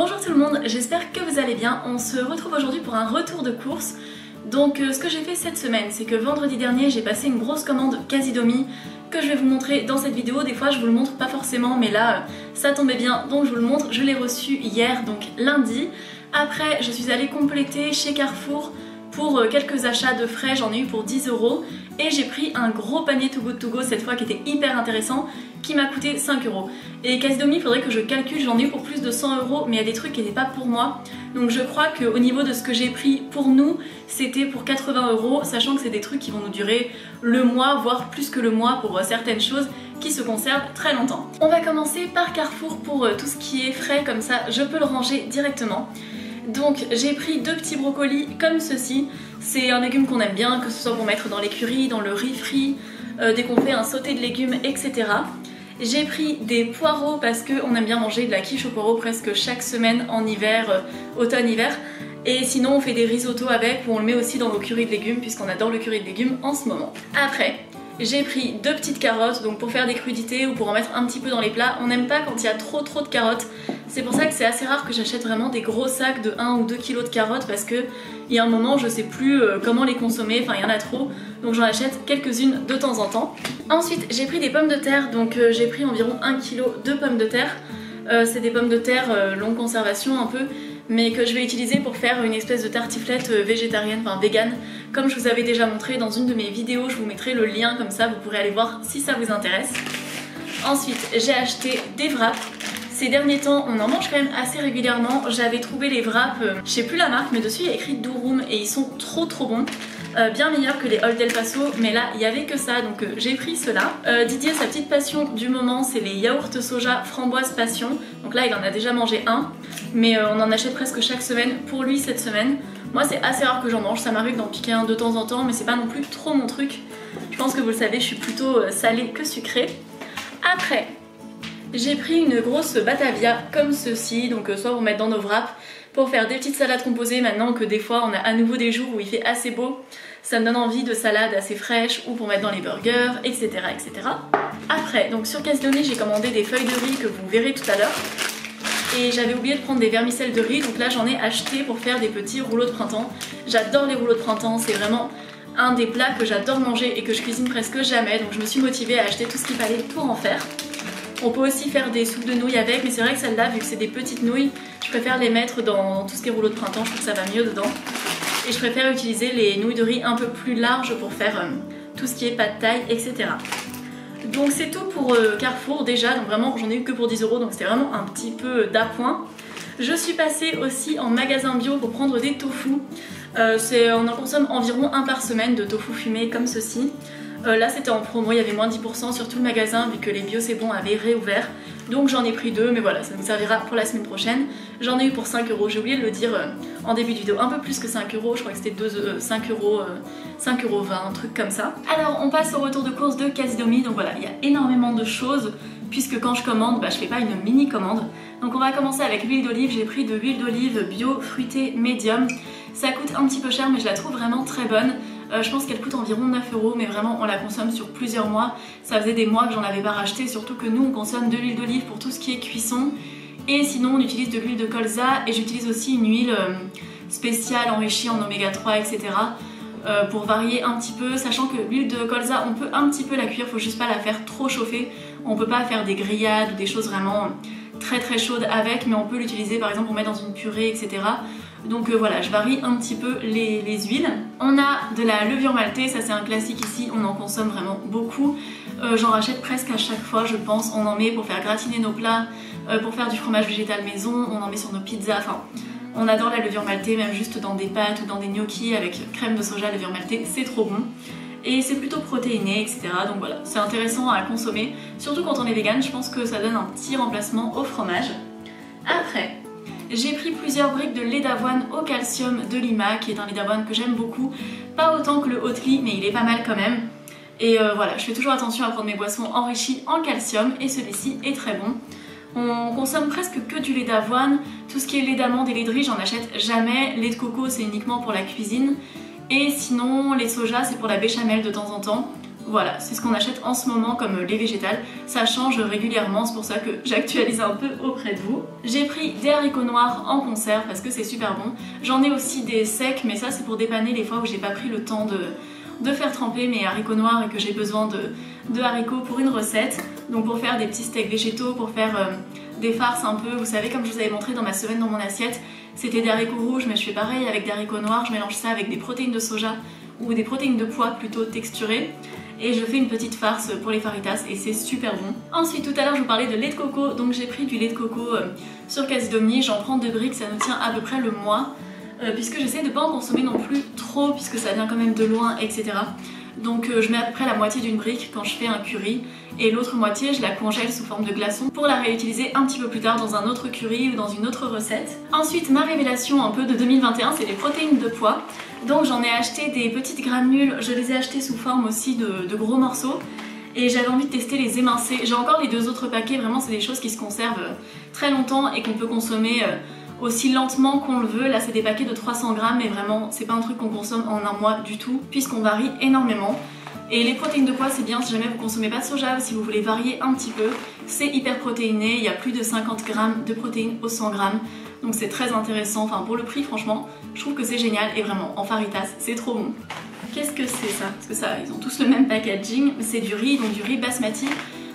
Bonjour tout le monde, j'espère que vous allez bien. On se retrouve aujourd'hui pour un retour de course. Donc ce que j'ai fait cette semaine, c'est que vendredi dernier j'ai passé une grosse commande Casidomi que je vais vous montrer dans cette vidéo. Des fois je vous le montre pas forcément, mais là ça tombait bien donc je vous le montre. Je l'ai reçu hier, donc lundi. Après je suis allée compléter chez Carrefour pour quelques achats de frais, j'en ai eu pour 10 € et j'ai pris un gros panier Too Good To Go cette fois qui était hyper intéressant, qui m'a coûté 5 €. Et Casidomi, il faudrait que je calcule, j'en ai eu pour plus de 100 €, mais il y a des trucs qui n'étaient pas pour moi. Donc je crois qu'au niveau de ce que j'ai pris pour nous, c'était pour 80 €, sachant que c'est des trucs qui vont nous durer le mois, voire plus que le mois pour certaines choses qui se conservent très longtemps. On va commencer par Carrefour pour tout ce qui est frais, comme ça je peux le ranger directement. Donc j'ai pris deux petits brocolis comme ceci. C'est un légume qu'on aime bien, que ce soit pour mettre dans les currys, dans le riz frit, dès qu'on fait un sauté de légumes, etc. J'ai pris des poireaux parce qu'on aime bien manger de la quiche aux poireaux presque chaque semaine en hiver, automne-hiver. Et sinon on fait des risottos avec, ou on le met aussi dans nos currys de légumes puisqu'on adore le curry de légumes en ce moment. Après, j'ai pris deux petites carottes, donc pour faire des crudités ou pour en mettre un petit peu dans les plats. On n'aime pas quand il y a trop de carottes. C'est pour ça que c'est assez rare que j'achète vraiment des gros sacs de 1 ou 2 kg de carottes, parce que il y a un moment je sais plus comment les consommer, enfin il y en a trop, donc j'en achète quelques-unes de temps en temps. Ensuite j'ai pris des pommes de terre, donc j'ai pris environ 1 kg de pommes de terre. C'est des pommes de terre longue conservation un peu, mais que je vais utiliser pour faire une espèce de tartiflette végétarienne, enfin vegan, comme je vous avais déjà montré dans une de mes vidéos. Je vous mettrai le lien, comme ça vous pourrez aller voir si ça vous intéresse. Ensuite j'ai acheté des wraps. Ces derniers temps on en mange quand même assez régulièrement. J'avais trouvé les wraps, je sais plus la marque, mais dessus il y a écrit Durum et ils sont trop bons. Bien meilleurs que les Old El Paso, mais là il n'y avait que ça, donc j'ai pris cela. Didier, sa petite passion du moment, c'est les yaourts soja framboise passion. Donc là il en a déjà mangé un, mais on en achète presque chaque semaine pour lui cette semaine. Moi c'est assez rare que j'en mange, ça m'arrive d'en piquer un de temps en temps, mais c'est pas non plus trop mon truc. Je pense que vous le savez, je suis plutôt salée que sucrée. Après, j'ai pris une grosse Batavia comme ceci, donc soit pour mettre dans nos wraps, pour faire des petites salades composées maintenant que des fois on a à nouveau des jours où il fait assez beau. Ça me donne envie de salades assez fraîches ou pour mettre dans les burgers, etc. etc. Après, donc sur Casidomi j'ai commandé des feuilles de riz que vous verrez tout à l'heure. Et j'avais oublié de prendre des vermicelles de riz, donc là j'en ai acheté pour faire des petits rouleaux de printemps. J'adore les rouleaux de printemps, c'est vraiment un des plats que j'adore manger et que je cuisine presque jamais. Donc je me suis motivée à acheter tout ce qu'il fallait pour en faire. On peut aussi faire des soupes de nouilles avec, mais c'est vrai que celle-là, vu que c'est des petites nouilles, je préfère les mettre dans tout ce qui est rouleau de printemps, je trouve que ça va mieux dedans. Et je préfère utiliser les nouilles de riz un peu plus larges pour faire tout ce qui est pad thai, etc. Donc c'est tout pour Carrefour déjà, donc vraiment j'en ai eu que pour 10 €, donc c'était vraiment un petit peu d'appoint. Je suis passée aussi en magasin bio pour prendre des tofu. On en consomme environ un par semaine de tofu fumé comme ceci. Là c'était en promo, il y avait moins 10% sur tout le magasin vu que les bio c'est bon avaient réouvert. Donc j'en ai pris deux, mais voilà, ça me servira pour la semaine prochaine. J'en ai eu pour 5 €, j'ai oublié de le dire en début de vidéo, un peu plus que 5 €, je crois que c'était 5 €, 5,20 €, un truc comme ça. Alors on passe au retour de course de Casidomi, donc voilà, il y a énormément de choses, puisque quand je commande, je fais pas une mini commande. Donc on va commencer avec l'huile d'olive, j'ai pris de l'huile d'olive bio fruitée médium. Ça coûte un petit peu cher, mais je la trouve vraiment très bonne. Je pense qu'elle coûte environ 9 €, mais vraiment on la consomme sur plusieurs mois. Ça faisait des mois que j'en avais pas racheté, surtout que nous on consomme de l'huile d'olive pour tout ce qui est cuisson. Et sinon on utilise de l'huile de colza, et j'utilise aussi une huile spéciale enrichie en oméga 3, etc. Pour varier un petit peu, sachant que l'huile de colza on peut un petit peu la cuire, faut juste pas la faire trop chauffer. On peut pas faire des grillades ou des choses vraiment très chaudes avec, mais on peut l'utiliser par exemple pour mettre dans une purée, etc. Donc voilà, je varie un petit peu les huiles. On a de la levure maltée, ça c'est un classique ici, on en consomme vraiment beaucoup. J'en rachète presque à chaque fois je pense. On en met pour faire gratiner nos plats, pour faire du fromage végétal maison, on en met sur nos pizzas, enfin on adore la levure maltée, même juste dans des pâtes ou dans des gnocchis avec crème de soja, levure maltée, c'est trop bon. Et c'est plutôt protéiné, etc. Donc voilà, c'est intéressant à consommer, surtout quand on est vegan, je pense que ça donne un petit remplacement au fromage. Après, j'ai pris plusieurs briques de lait d'avoine au calcium de Lima, qui est un lait d'avoine que j'aime beaucoup. Pas autant que le Oatly, mais il est pas mal quand même. Et voilà, je fais toujours attention à prendre mes boissons enrichies en calcium, et celui-ci est très bon. On consomme presque que du lait d'avoine. Tout ce qui est lait d'amande et lait de riz, j'en achète jamais. Lait de coco, c'est uniquement pour la cuisine. Et sinon, lait de soja, c'est pour la béchamel de temps en temps. Voilà, c'est ce qu'on achète en ce moment comme lait végétal. Ça change régulièrement, c'est pour ça que j'actualise un peu auprès de vous. J'ai pris des haricots noirs en conserve parce que c'est super bon. J'en ai aussi des secs, mais ça c'est pour dépanner les fois où j'ai pas pris le temps de faire tremper mes haricots noirs et que j'ai besoin de haricots pour une recette. Donc pour faire des petits steaks végétaux, pour faire des farces un peu, vous savez, comme je vous avais montré dans ma semaine dans mon assiette, c'était des haricots rouges, mais je fais pareil avec des haricots noirs, je mélange ça avec des protéines de soja ou des protéines de pois plutôt texturées. Et je fais une petite farce pour les faritas et c'est super bon. Ensuite tout à l'heure je vous parlais de lait de coco, donc j'ai pris du lait de coco sur Casidomi, j'en prends 2 briques, ça nous tient à peu près le mois, puisque j'essaie de pas en consommer non plus trop puisque ça vient quand même de loin, etc. Donc je mets à peu près la moitié d'une brique quand je fais un curry et l'autre moitié je la congèle sous forme de glaçon pour la réutiliser un petit peu plus tard dans un autre curry ou dans une autre recette. Ensuite ma révélation un peu de 2021 c'est les protéines de pois. Donc j'en ai acheté des petites granules, je les ai achetées sous forme aussi de gros morceaux et j'avais envie de tester les émincés. J'ai encore les 2 autres paquets, vraiment c'est des choses qui se conservent très longtemps et qu'on peut consommer aussi lentement qu'on le veut. Là c'est des paquets de 300 grammes mais vraiment c'est pas un truc qu'on consomme en un mois du tout puisqu'on varie énormément. Et les protéines de pois c'est bien si jamais vous consommez pas de soja ou si vous voulez varier un petit peu. C'est hyper protéiné, il y a plus de 50 grammes de protéines au 100 grammes. Donc c'est très intéressant, enfin pour le prix franchement je trouve que c'est génial et vraiment en faritas c'est trop bon. Qu'est-ce que c'est ça? Parce que ça ils ont tous le même packaging, c'est du riz, donc du riz basmati.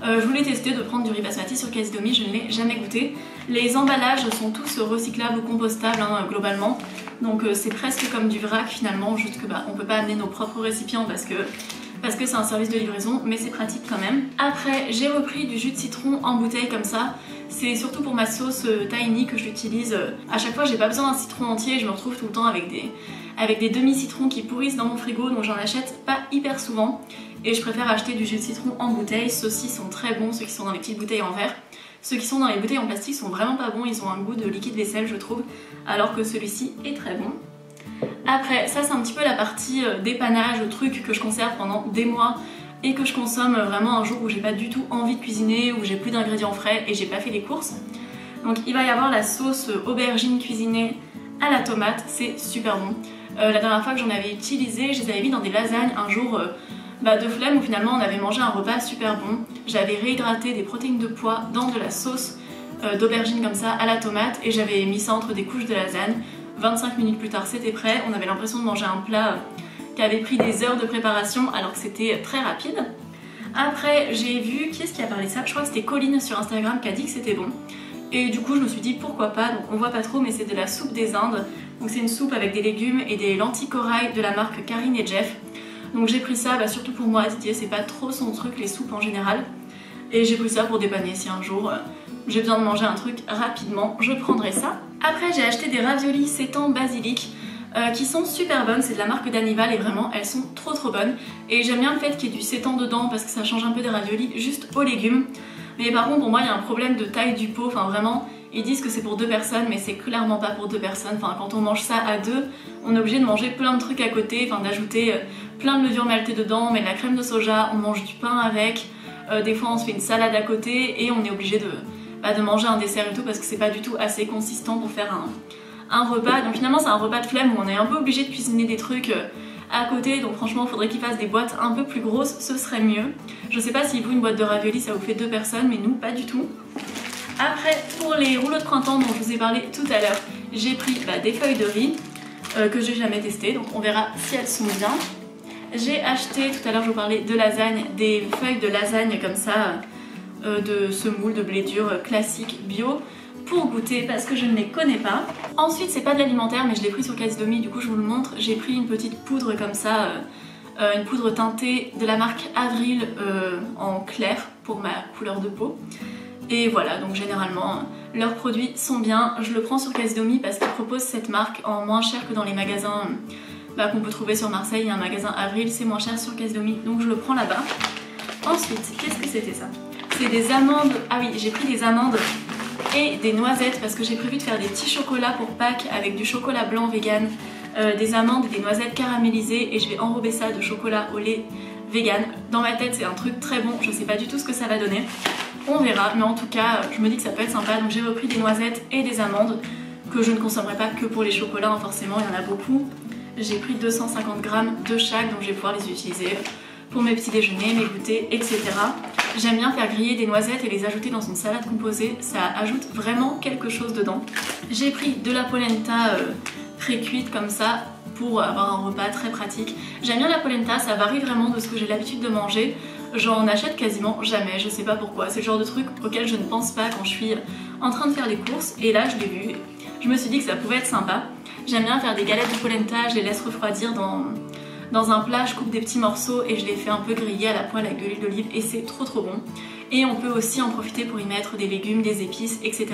Je voulais tester de prendre du riz basmati sur Casidomi, je ne l'ai jamais goûté. Les emballages sont tous recyclables ou compostables hein, globalement. Donc c'est presque comme du vrac finalement, juste que on peut pas amener nos propres récipients parce que c'est un service de livraison, mais c'est pratique quand même. Après, j'ai repris du jus de citron en bouteille comme ça. C'est surtout pour ma sauce tahini que je l'utilise. À chaque fois, j'ai pas besoin d'un citron entier, je me retrouve tout le temps avec des demi-citrons qui pourrissent dans mon frigo, donc j'en achète pas hyper souvent. Et je préfère acheter du jus de citron en bouteille. Ceux-ci sont très bons, ceux qui sont dans les petites bouteilles en verre. Ceux qui sont dans les bouteilles en plastique sont vraiment pas bons, ils ont un goût de liquide vaisselle je trouve, alors que celui-ci est très bon. Après, ça c'est un petit peu la partie dépannage, truc que je conserve pendant des mois et que je consomme vraiment un jour où j'ai pas du tout envie de cuisiner, où j'ai plus d'ingrédients frais et j'ai pas fait les courses. Donc il va y avoir la sauce aubergine cuisinée à la tomate, c'est super bon. La dernière fois que j'en avais utilisé, je les avais mis dans des lasagnes un jour de flemme où finalement on avait mangé un repas super bon. J'avais réhydraté des protéines de pois dans de la sauce d'aubergine comme ça à la tomate et j'avais mis ça entre des couches de lasagne. 25 minutes plus tard c'était prêt, on avait l'impression de manger un plat qui avait pris des heures de préparation alors que c'était très rapide. Après j'ai vu, qui est-ce qui a parlé de ça? Je crois que c'était Colline sur Instagram qui a dit que c'était bon. Et du coup je me suis dit pourquoi pas, donc on voit pas trop mais c'est de la soupe des Indes. Donc c'est une soupe avec des légumes et des lentilles corail de la marque Karine et Jeff. Donc j'ai pris ça surtout pour moi, Didier c'est pas trop son truc les soupes en général. Et j'ai pris ça pour dépanner si un jour j'ai besoin de manger un truc rapidement, je prendrai ça. Après j'ai acheté des raviolis sétan basilic qui sont super bonnes, c'est de la marque d'Anival et vraiment elles sont trop bonnes. Et j'aime bien le fait qu'il y ait du sétan dedans parce que ça change un peu des raviolis juste aux légumes. Mais par contre pour moi il y a un problème de taille du pot, enfin vraiment ils disent que c'est pour 2 personnes mais c'est clairement pas pour 2 personnes. Enfin quand on mange ça à 2, on est obligé de manger plein de trucs à côté, enfin d'ajouter plein de levure maltée dedans, on met de la crème de soja, on mange du pain avec, des fois on se fait une salade à côté et on est obligé de manger un dessert et tout parce que c'est pas du tout assez consistant pour faire un repas. Donc finalement c'est un repas de flemme où on est un peu obligé de cuisiner des trucs à côté, donc franchement il faudrait qu'ils fassent des boîtes un peu plus grosses, ce serait mieux. Je sais pas si vous une boîte de raviolis ça vous fait 2 personnes mais nous pas du tout. Après pour les rouleaux de printemps dont je vous ai parlé tout à l'heure, j'ai pris des feuilles de riz que j'ai jamais testées, donc on verra si elles sont bien. J'ai acheté, tout à l'heure je vous parlais de lasagne, des feuilles de lasagne comme ça, de semoule de blé dur classique bio pour goûter parce que je ne les connais pas. Ensuite c'est pas de l'alimentaire mais je l'ai pris sur Casidomi, du coup je vous le montre. J'ai pris une petite poudre comme ça, une poudre teintée de la marque Avril en clair pour ma couleur de peau. Et voilà, donc généralement leurs produits sont bien. Je le prends sur Casidomi parce qu'ils proposent cette marque en moins cher que dans les magasins qu'on peut trouver sur Marseille. Il y a un magasin Avril, c'est moins cher sur Casidomi, donc je le prends là-bas. Ensuite, qu'est-ce que c'était ça? C'est des amandes, ah oui, j'ai pris des amandes et des noisettes parce que j'ai prévu de faire des petits chocolats pour Pâques avec du chocolat blanc vegan, des amandes et des noisettes caramélisées et je vais enrober ça de chocolat au lait vegan. Dans ma tête c'est un truc très bon, je sais pas du tout ce que ça va donner, on verra, mais en tout cas je me dis que ça peut être sympa. Donc j'ai repris des noisettes et des amandes que je ne consommerai pas que pour les chocolats, forcément il y en a beaucoup. J'ai pris 250 grammes de chaque, donc je vais pouvoir les utiliser pour mes petits déjeuners, mes goûters, etc. J'aime bien faire griller des noisettes et les ajouter dans une salade composée, ça ajoute vraiment quelque chose dedans. J'ai pris de la polenta pré-cuite comme ça pour avoir un repas très pratique. J'aime bien la polenta, ça varie vraiment de ce que j'ai l'habitude de manger. J'en achète quasiment jamais, je sais pas pourquoi. C'est le genre de truc auquel je ne pense pas quand je suis en train de faire les courses. Et là je l'ai vu, je me suis dit que ça pouvait être sympa. J'aime bien faire des galettes de polenta, je les laisse refroidir dans un plat, je coupe des petits morceaux et je les fais un peu griller à la poêle avec de l'huile d'olive et c'est trop bon. Et on peut aussi en profiter pour y mettre des légumes, des épices, etc.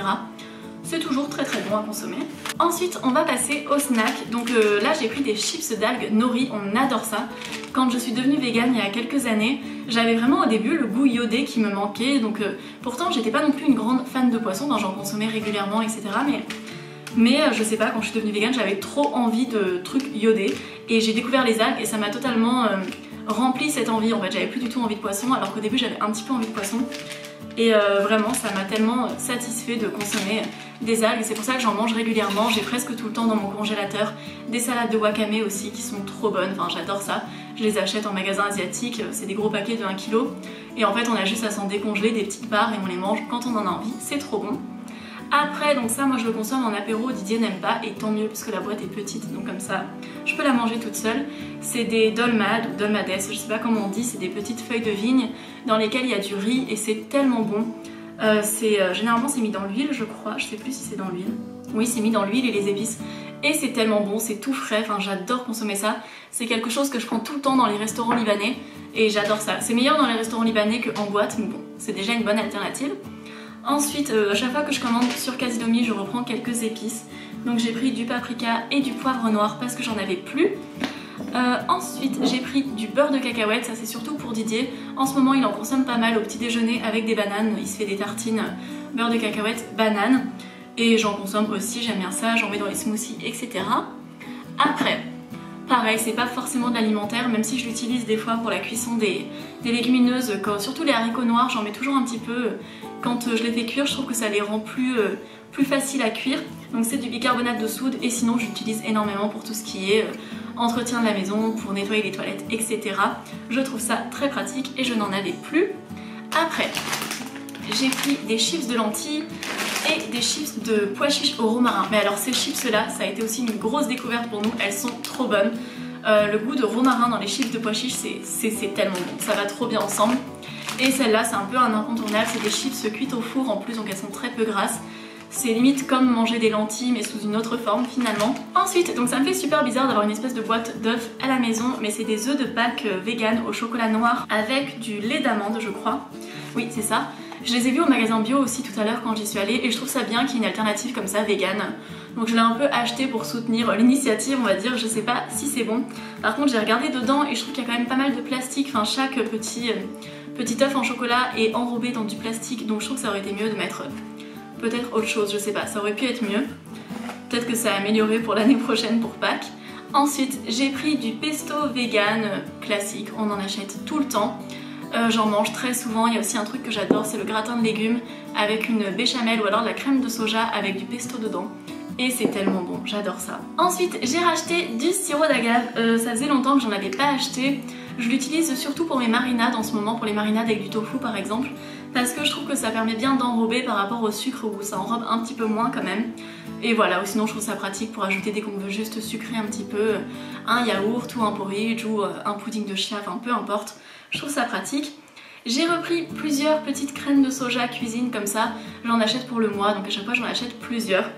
C'est toujours très bon à consommer. Ensuite on va passer au snack. Donc là j'ai pris des chips d'algues nori, on adore ça. Quand je suis devenue végane il y a quelques années, j'avais vraiment au début le goût iodé qui me manquait. Donc pourtant j'étais pas non plus une grande fan de poisson, j'en consommais régulièrement etc. Mais je sais pas, quand je suis devenue végane j'avais trop envie de trucs iodés. Et j'ai découvert les algues et ça m'a totalement rempli cette envie. En fait j'avais plus du tout envie de poisson alors qu'au début j'avais un petit peu envie de poisson. Et vraiment ça m'a tellement satisfait de consommer des algues, c'est pour ça que j'en mange régulièrement. J'ai presque tout le temps dans mon congélateur des salades de wakame aussi qui sont trop bonnes, enfin j'adore ça. Je les achète en magasin asiatique, c'est des gros paquets de 1 kg. Et en fait on a juste à s'en décongeler des petites barres et on les mange quand on en a envie, c'est trop bon. Après, donc ça moi je le consomme en apéro, Didier n'aime pas et tant mieux parce que la boîte est petite donc comme ça je peux la manger toute seule. C'est des dolmades ou dolmades, je sais pas comment on dit, c'est des petites feuilles de vigne dans lesquelles il y a du riz et c'est tellement bon. Généralement c'est mis dans l'huile je crois, je sais plus si c'est dans l'huile. Oui c'est mis dans l'huile et les épices et c'est tellement bon, c'est tout frais, enfin j'adore consommer ça. C'est quelque chose que je prends tout le temps dans les restaurants libanais et j'adore ça. C'est meilleur dans les restaurants libanais qu'en boîte mais bon c'est déjà une bonne alternative. Ensuite, à chaque fois que je commande sur Casidomi, je reprends quelques épices. Donc j'ai pris du paprika et du poivre noir parce que j'en avais plus. Ensuite, j'ai pris du beurre de cacahuète, ça c'est surtout pour Didier. En ce moment, il en consomme pas mal au petit déjeuner avec des bananes. Il se fait des tartines beurre de cacahuète, banane. Et j'en consomme aussi, j'aime bien ça, j'en mets dans les smoothies, etc. Après, pareil, c'est pas forcément de l'alimentaire, même si je l'utilise des fois pour la cuisson des légumineuses, surtout les haricots noirs, j'en mets toujours un petit peu quand je les fais cuire, je trouve que ça les rend plus faciles à cuire. Donc c'est du bicarbonate de soude et sinon j'utilise énormément pour tout ce qui est entretien de la maison, pour nettoyer les toilettes, etc. Je trouve ça très pratique et je n'en avais plus. Après, j'ai pris des chips de lentilles et des chips de pois chiches au romarin. Mais alors ces chips là, ça a été aussi une grosse découverte pour nous, elles sont trop bonnes. Le goût de romarin dans les chips de pois chiches, c'est tellement bon, ça va trop bien ensemble. Et celle-là, c'est un peu un incontournable, c'est des chips cuites au four en plus, donc elles sont très peu grasses. C'est limite comme manger des lentilles mais sous une autre forme finalement. Ensuite, donc ça me fait super bizarre d'avoir une espèce de boîte d'œufs à la maison, mais c'est des œufs de Pâques vegan au chocolat noir avec du lait d'amande je crois. Oui c'est ça. Je les ai vus au magasin bio aussi tout à l'heure quand j'y suis allée et je trouve ça bien qu'il y ait une alternative comme ça vegan. Donc je l'ai un peu acheté pour soutenir l'initiative on va dire, je sais pas si c'est bon. Par contre j'ai regardé dedans et je trouve qu'il y a quand même pas mal de plastique, enfin chaque petit œuf en chocolat est enrobé dans du plastique donc je trouve que ça aurait été mieux de mettre peut-être autre chose, je sais pas, ça aurait pu être mieux. Peut-être que ça a amélioré pour l'année prochaine pour Pâques. Ensuite j'ai pris du pesto vegan classique, on en achète tout le temps. J'en mange très souvent, il y a aussi un truc que j'adore, c'est le gratin de légumes avec une béchamel ou alors de la crème de soja avec du pesto dedans. Et c'est tellement bon, j'adore ça. Ensuite j'ai racheté du sirop d'agave, ça faisait longtemps que j'en avais pas acheté. Je l'utilise surtout pour mes marinades en ce moment, pour les marinades avec du tofu par exemple, parce que je trouve que ça permet bien d'enrober par rapport au sucre où ça enrobe un petit peu moins quand même. Et voilà, ou sinon je trouve ça pratique pour ajouter dès qu'on veut juste sucrer un petit peu un yaourt ou un porridge ou un pudding de chia, enfin peu importe. Je trouve ça pratique. J'ai repris plusieurs petites crèmes de soja cuisine comme ça, j'en achète pour le mois donc à chaque fois j'en achète plusieurs.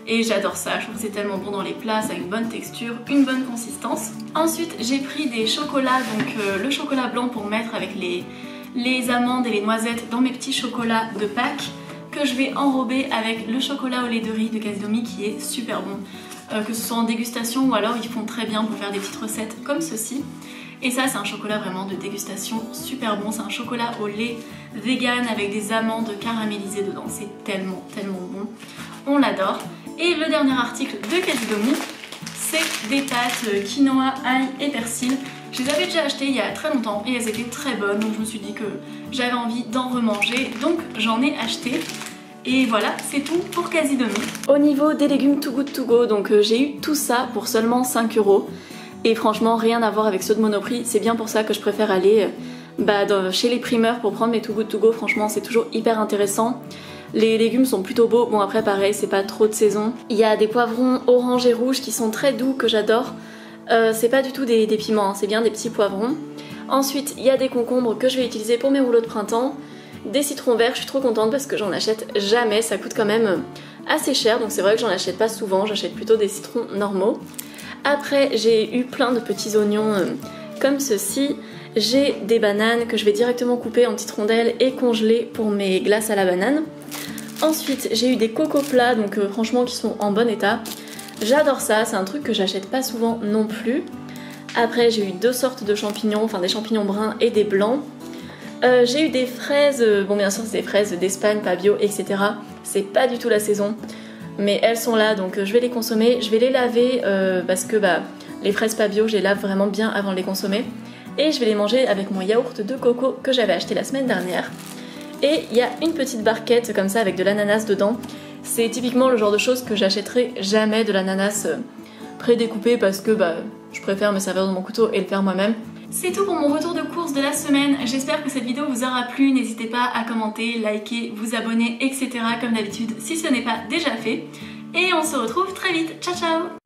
Et j'adore ça, je trouve que c'est tellement bon dans les plats, ça a une bonne texture, une bonne consistance. Ensuite j'ai pris des chocolats, donc le chocolat blanc pour mettre avec les amandes et les noisettes dans mes petits chocolats de Pâques que je vais enrober avec le chocolat au lait de riz de Casidomi qui est super bon. Que ce soit en dégustation ou alors ils font très bien pour faire des petites recettes comme ceci. Et ça c'est un chocolat vraiment de dégustation super bon, c'est un chocolat au lait vegan avec des amandes caramélisées dedans, c'est tellement bon, on l'adore. Et le dernier article de Casidomi, c'est des pâtes quinoa, ail et persil. Je les avais déjà achetées il y a très longtemps et elles étaient très bonnes donc je me suis dit que j'avais envie d'en remanger donc j'en ai acheté. Et voilà, c'est tout pour Casidomi. Au niveau des légumes Too Good To Go, donc j'ai eu tout ça pour seulement 5 €. et franchement rien à voir avec ceux de Monoprix. C'est bien pour ça que je préfère aller chez les primeurs pour prendre mes Too Good To Go. Franchement c'est toujours hyper intéressant. Les légumes sont plutôt beaux, bon après pareil c'est pas trop de saison. Il y a des poivrons orange et rouge qui sont très doux que j'adore. C'est pas du tout des piments, hein, c'est bien des petits poivrons. Ensuite il y a des concombres que je vais utiliser pour mes rouleaux de printemps. Des citrons verts, je suis trop contente parce que j'en achète jamais, ça coûte quand même assez cher, donc c'est vrai que j'en achète pas souvent, j'achète plutôt des citrons normaux. Après j'ai eu plein de petits oignons comme ceci. J'ai des bananes que je vais directement couper en petites rondelles et congeler pour mes glaces à la banane. Ensuite j'ai eu des cocos plats, donc franchement qui sont en bon état. J'adore ça, c'est un truc que j'achète pas souvent non plus. Après j'ai eu deux sortes de champignons, enfin des champignons bruns et des blancs. J'ai eu des fraises, bon bien sûr c'est des fraises d'Espagne, pas bio, etc. C'est pas du tout la saison, mais elles sont là donc je vais les consommer. Je vais les laver parce que les fraises pas bio je les lave vraiment bien avant de les consommer. Et je vais les manger avec mon yaourt de coco que j'avais acheté la semaine dernière. Et il y a une petite barquette comme ça avec de l'ananas dedans. C'est typiquement le genre de choses que j'achèterai jamais, de l'ananas prédécoupé, parce que je préfère me servir de mon couteau et le faire moi-même. C'est tout pour mon retour de course de la semaine. J'espère que cette vidéo vous aura plu. N'hésitez pas à commenter, liker, vous abonner, etc. comme d'habitude si ce n'est pas déjà fait. Et on se retrouve très vite. Ciao ciao!